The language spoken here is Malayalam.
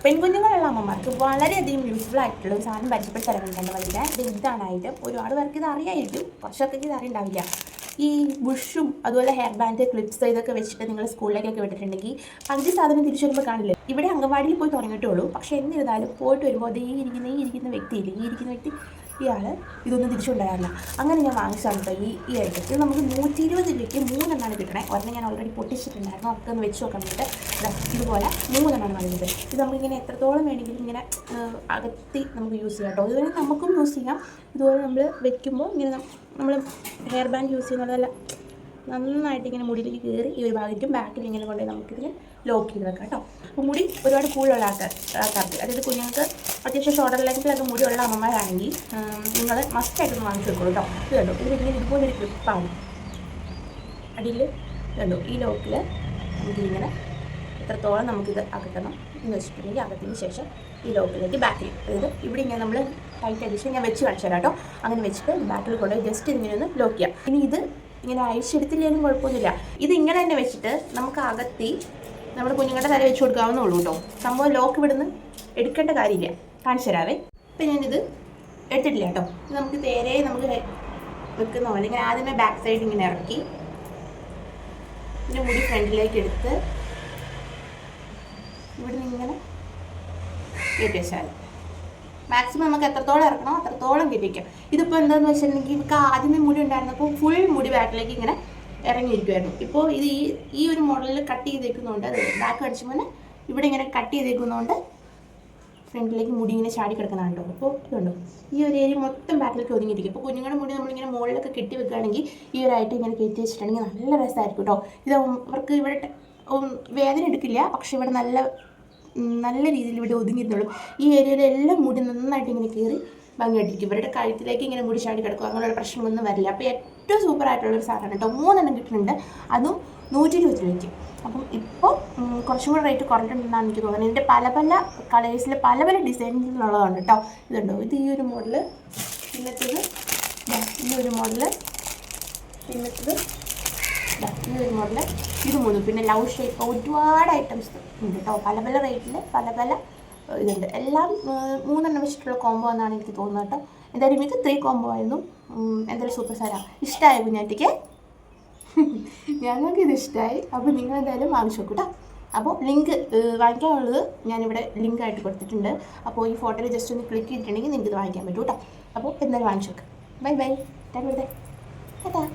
പെൺകുഞ്ഞുങ്ങളുള്ള അമ്മമാർക്ക് വളരെയധികം യൂസ്ഫുൾ ആയിട്ടുള്ള ഒരു സാധനം പരിചയപ്പെടുത്തി തരാൻ വളരെ ഇതാണ് ഐറ്റം. ഒരുപാട് പേർക്ക് ഇത് അറിയായിരിക്കും, കുറച്ചൊക്കെ ഇത് അറിയണ്ടാവില്ല. ഈ ബുഷും അതുപോലെ ഹെയർ ബാൻഡ്, ക്ലിപ്സ് ഇതൊക്കെ വെച്ചിട്ട് നിങ്ങൾ സ്കൂളിലേക്കൊക്കെ വിട്ടിട്ടുണ്ടെങ്കിൽ പകുതി സാധനം തിരിച്ചു വരുമ്പോൾ കാണില്ല. ഇവിടെ അംഗൻവാടിയിൽ പോയി തുടങ്ങിയിട്ടുള്ളൂ. പക്ഷേ എന്നിരുന്നാലും പോയിട്ട് വരുമ്പോൾ ഈ ഇരിക്കുന്ന വ്യക്തി ഇയാൾ ഇതൊന്നും തിരിച്ചുകൊണ്ടുവരാറില്ല. അങ്ങനെ ഞാൻ വാങ്ങിച്ചാണ് കേട്ടോ ഈ ഐറ്റം. ഇത് നമുക്ക് 120 രൂപയ്ക്ക് 3 കിട്ടണേ. ഒരെണ്ണം ഞാൻ ഓൾറെഡി പൊട്ടിച്ചിട്ടുണ്ടായിരുന്നു, ഒക്കെ ഒന്ന് വെച്ച് നോക്കാൻ വേണ്ടിയിട്ട്. ഇതുപോലെ 3 വാങ്ങിയത്. ഇത് നമുക്കിങ്ങനെ എത്രത്തോളം വേണമെങ്കിലും ഇങ്ങനെ അകത്തി നമുക്ക് യൂസ് ചെയ്യാം കേട്ടോ. ഇതുപോലെ നമുക്കും യൂസ് ചെയ്യാം. ഇതുപോലെ നമ്മൾ വെക്കുമ്പോൾ ഇങ്ങനെ നമ്മൾ ഹെയർ ബാൻഡ് യൂസ് ചെയ്യുന്നതല്ല, നന്നായിട്ട് ഇങ്ങനെ മുടിയിലേക്ക് കയറി ഈ ഒരു ഭാഗത്തും ബാക്കിൽ ഇങ്ങനെ കൊണ്ടുപോയി നമുക്കിതിന് ലോക്ക് ചെയ്ത് വെക്കാം കേട്ടോ. അപ്പോൾ മുടി ഒരുപാട് കൂടുതലുള്ള ആൾക്കാർക്ക്, അതായത് കുഞ്ഞുങ്ങൾക്ക് അത്യാവശ്യം ഷോൾഡർ ലെങ്ത്തിലൊക്കെ മുടിയുള്ള അമ്മമാരാണെങ്കിൽ നിങ്ങൾ മസ്റ്റായിട്ടൊന്ന് വാങ്ങിച്ചു വെക്കുള്ളൂ കേട്ടോ. ഇത് കണ്ടോ, ഇതിങ്ങനെ ഇതുപോലൊരു ക്ലിപ്പാണ് അടിയിൽ കണ്ടോ. ഈ ലോക്കിൽ നമുക്കിങ്ങനെ എത്രത്തോളം നമുക്കിത് അകറ്റണം എന്ന് വെച്ചിട്ടുണ്ടെങ്കിൽ അകത്തിന് ശേഷം ഈ ലോക്കിലേക്ക് ബാക്കിൽ, അതായത് ഇവിടെ ഇങ്ങനെ നമ്മൾ ടൈറ്റ് അടിച്ച് ഞാൻ വെച്ച് കാണിച്ചു തരാം കേട്ടോ. അങ്ങനെ വെച്ചിട്ട് ബാക്കിൽ കൊണ്ടുപോയി ജസ്റ്റ് ഇതിങ്ങനെ ഒന്ന് ലോക്ക് ചെയ്യാം. ഇനി ഇത് ഇങ്ങനെ അഴിച്ചെടുത്തില്ലെങ്കിലും കുഴപ്പമൊന്നുമില്ല. ഇത് ഇങ്ങനെ തന്നെ വെച്ചിട്ട് നമുക്ക് അകത്തി നമ്മുടെ കുഞ്ഞുങ്ങളുടെ തല വെച്ച് കൊടുക്കാവുന്നുള്ളൂ കേട്ടോ. സംഭവം ലോക്ക് ഇവിടുന്ന് എടുക്കേണ്ട കാര്യമില്ല. കാണിച്ചു തരാവേ. ഇപ്പം ഞാനിത് എടുത്തിട്ടില്ല കേട്ടോ. ഇത് നമുക്ക് നേരെ നമുക്ക് വെക്കുന്ന പോലെ ഇങ്ങനെ ആദ്യമേ ബാക്ക് സൈഡ് ഇങ്ങനെ ഇറക്കി പിന്നെ മുടി ഫ്രണ്ടിലേക്ക് എടുത്ത് ഇവിടുന്ന് ഇങ്ങനെ കയറ്റി വെച്ചാൽ മാക്സിമം നമുക്ക് എത്രത്തോളം ഇറക്കണോ അത്രത്തോളം കയറ്റിക്കാം. ഇതിപ്പോൾ എന്താണെന്ന് വെച്ചിട്ടുണ്ടെങ്കിൽ ഇവർക്ക് ആദ്യമേ മുടി ഉണ്ടായിരുന്നപ്പോൾ ഫുൾ മുടി ബാക്കിലേക്ക് ഇങ്ങനെ ഇറങ്ങിയിരിക്കുമായിരുന്നു. ഇപ്പോൾ ഇത് ഈ ഒരു മോഡലിൽ കട്ട് ചെയ്തേക്കുന്നതുകൊണ്ട്, അത് ബാക്ക് അടിച്ചുമ്പോൾ ഇവിടെ ഇങ്ങനെ കട്ട് ചെയ്തേക്കുന്നതുകൊണ്ട് ഫ്രണ്ടിലേക്ക് മുടി ഇങ്ങനെ ചാടി കിടക്കുന്നുണ്ടോ. അപ്പോൾ ഇതുണ്ടോ, ഈ ഒരു ഏരിയ മൊത്തം ബാക്കിലേക്ക് ഒതുങ്ങിയിരിക്കും. ഇപ്പോൾ കുഞ്ഞുങ്ങളുടെ മുടി നമ്മളിങ്ങനെ മുകളിലൊക്കെ കെട്ടി വെക്കുകയാണെങ്കിൽ ഈ ഒരു ആയിട്ട് ഇങ്ങനെ കയറ്റി വെച്ചിട്ടുണ്ടെങ്കിൽ നല്ല രസമായിരിക്കും കേട്ടോ. ഇത് അവർക്ക് ഇവിടെ വേദന എടുക്കില്ല, പക്ഷെ ഇവിടെ നല്ല രീതിയിൽ ഇവിടെ ഒതുങ്ങിയിരുന്നുള്ളൂ. ഈ ഏരിയയിലെല്ലാം മുടി നന്നായിട്ട് ഇങ്ങനെ കയറി ഭംഗിയായിട്ടിരിക്കും. ഇവരുടെ കഴുത്തിലേക്ക് ഇങ്ങനെ മുടി ചാടി കിടക്കും, അങ്ങനെയുള്ള പ്രശ്നമൊന്നും വരില്ല. അപ്പോൾ ഏറ്റവും സൂപ്പറായിട്ടുള്ളൊരു സാധനമാണ് കേട്ടോ. 3 കിട്ടുന്നുണ്ട്, അതും 120 രൂപയ്ക്ക്. അപ്പം ഇപ്പോൾ കുറച്ചും കൂടെ റേറ്റ് കുറഞ്ഞിട്ടുണ്ടെന്നാണ് എനിക്ക് തോന്നുന്നത്. ഇതിൻ്റെ പല കളേഴ്സിൽ പല ഡിസൈൻസിലുള്ളതാണ് കേട്ടോ. ഇതുണ്ടോ, ഇത് ഈ ഒരു മോഡല്, പിന്നത്തേത് ഈ ഒരു മോഡല്, പിന്നത്തേത് ഈ ഒരു മോഡല്, ഇത് 3, പിന്നെ ലവ് ഷേപ്പ്, ഒരുപാട് ഐറ്റംസ് ഉണ്ട് കേട്ടോ. പല റേറ്റിൽ പല ഇതുണ്ട്. എല്ലാം 3 വെച്ചിട്ടുള്ള കോംബോ എന്നാണ് എനിക്ക് തോന്നുന്നത് കേട്ടോ. എന്തായാലും ഇത് 3 കോംബോ ആയിരുന്നു. എന്തായാലും സൂപ്പർ സാധനമാണ്. ഇഷ്ടമായി കുഞ്ഞാറ്റിക്ക്? ഞങ്ങൾക്ക് ഇത് ഇഷ്ടമായി. അപ്പോൾ നിങ്ങൾ എന്തായാലും വാങ്ങിച്ചു നോക്കൂ കേട്ടോ. അപ്പോൾ ലിങ്ക് വാങ്ങിക്കാനുള്ളത് ഞാനിവിടെ ലിങ്കായിട്ട് കൊടുത്തിട്ടുണ്ട്. അപ്പോൾ ഈ ഫോട്ടോയിൽ ജസ്റ്റ് ഒന്ന് ക്ലിക്ക് ചെയ്തിട്ടുണ്ടെങ്കിൽ നിങ്ങൾക്ക് ഇത് വാങ്ങിക്കാൻ പറ്റും കേട്ടോ. അപ്പോൾ എന്തായാലും വാങ്ങിച്ചു നോക്കാം. ബൈ ടാറ്റാ.